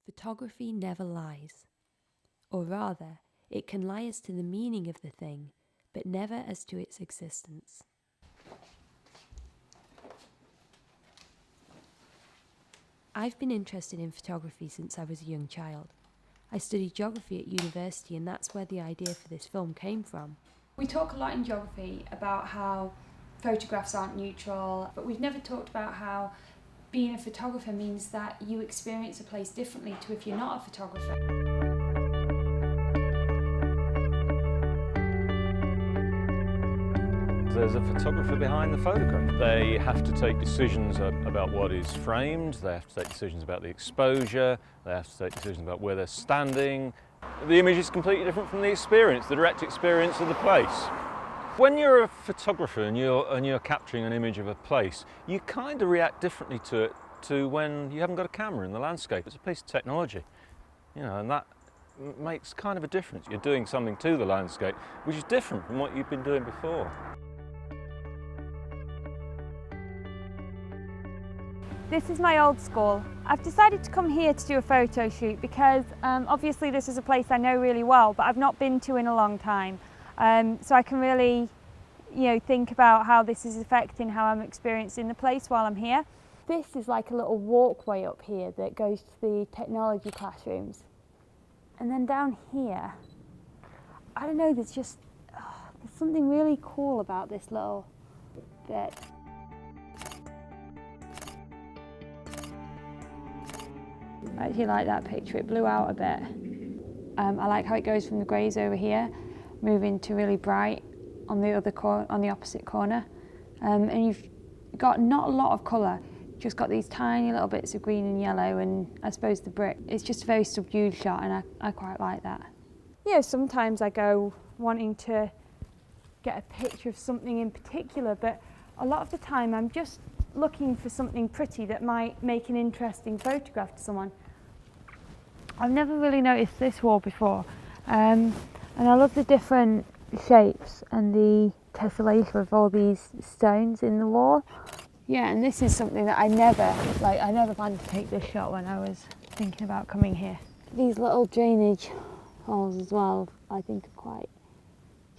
Photography never lies. Or rather, it can lie as to the meaning of the thing, but never as to its existence. I've been interested in photography since I was a young child. I studied geography at university, and that's where the idea for this film came from. We talk a lot in geography about how photographs aren't neutral, but we've never talked about how being a photographer means that you experience a place differently to if you're not a photographer. There's a photographer behind the photograph. They have to take decisions about what is framed, they have to take decisions about the exposure, they have to take decisions about where they're standing. The image is completely different from the experience, the direct experience of the place. When you're a photographer and you're capturing an image of a place, you kind of react differently to it to when you haven't got a camera in the landscape. It's a piece of technology, and that makes kind of a difference. You're doing something to the landscape which is different from what you've been doing before. This is my old school. I've decided to come here to do a photo shoot because obviously this is a place I know really well, but I've not been to in a long time. So I can really, think about how this is affecting how I'm experiencing the place while I'm here. This is like a little walkway up here that goes to the technology classrooms. And then down here, I don't know, there's something really cool about this little bit. I actually like that picture, it blew out a bit. I like how it goes from the greys over here, moving to really bright on the opposite corner. And you've got not a lot of colour, just got these tiny little bits of green and yellow, and I suppose the brick. It's just a very subdued shot, and I quite like that. Sometimes I go wanting to get a picture of something in particular, but a lot of the time I'm just looking for something pretty that might make an interesting photograph to someone. I've never really noticed this wall before, and I love the different shapes and the tessellation of all these stones in the wall. Yeah, and this is something that I never planned to take this shot when I was thinking about coming here. These little drainage holes as well, I think are quite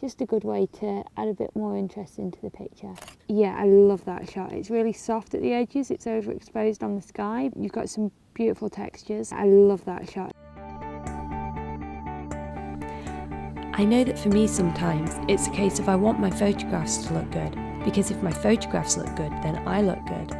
just a good way to add a bit more interest into the picture. Yeah, I love that shot. It's really soft at the edges, it's overexposed on the sky. You've got some beautiful textures. I love that shot. I know that for me sometimes it's a case of I want my photographs to look good, because if my photographs look good, then I look good.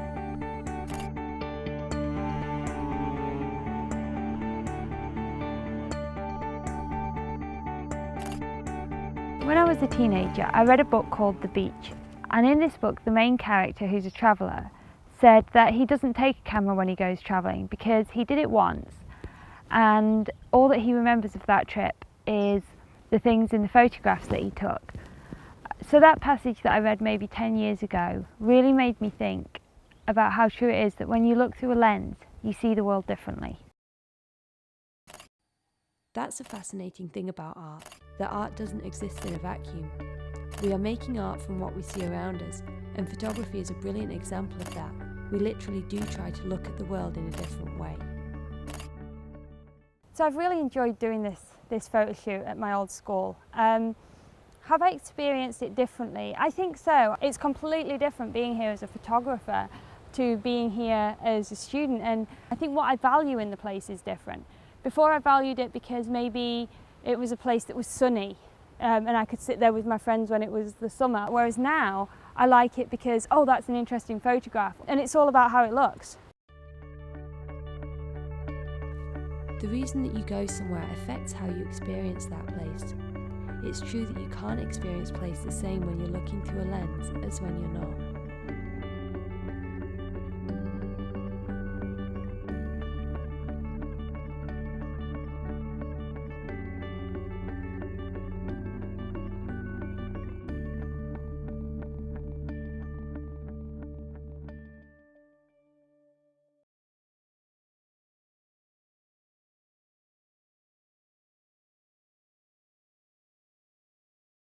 When I was a teenager, I read a book called The Beach, and in this book the main character, who's a traveller, said that he doesn't take a camera when he goes travelling because he did it once, and all that he remembers of that trip is the things in the photographs that he took. So that passage that I read maybe 10 years ago really made me think about how true it is that when you look through a lens, you see the world differently. That's a fascinating thing about art, that art doesn't exist in a vacuum. We are making art from what we see around us, and photography is a brilliant example of that. We literally do try to look at the world in a different way. So I've really enjoyed doing this photo shoot at my old school. Have I experienced it differently? I think so. It's completely different being here as a photographer to being here as a student, and I think what I value in the place is different. Before I valued it because maybe it was a place that was sunny and I could sit there with my friends when it was the summer, whereas now I like it because, oh, that's an interesting photograph, and it's all about how it looks. The reason that you go somewhere affects how you experience that place. It's true that you can't experience place the same when you're looking through a lens as when you're not.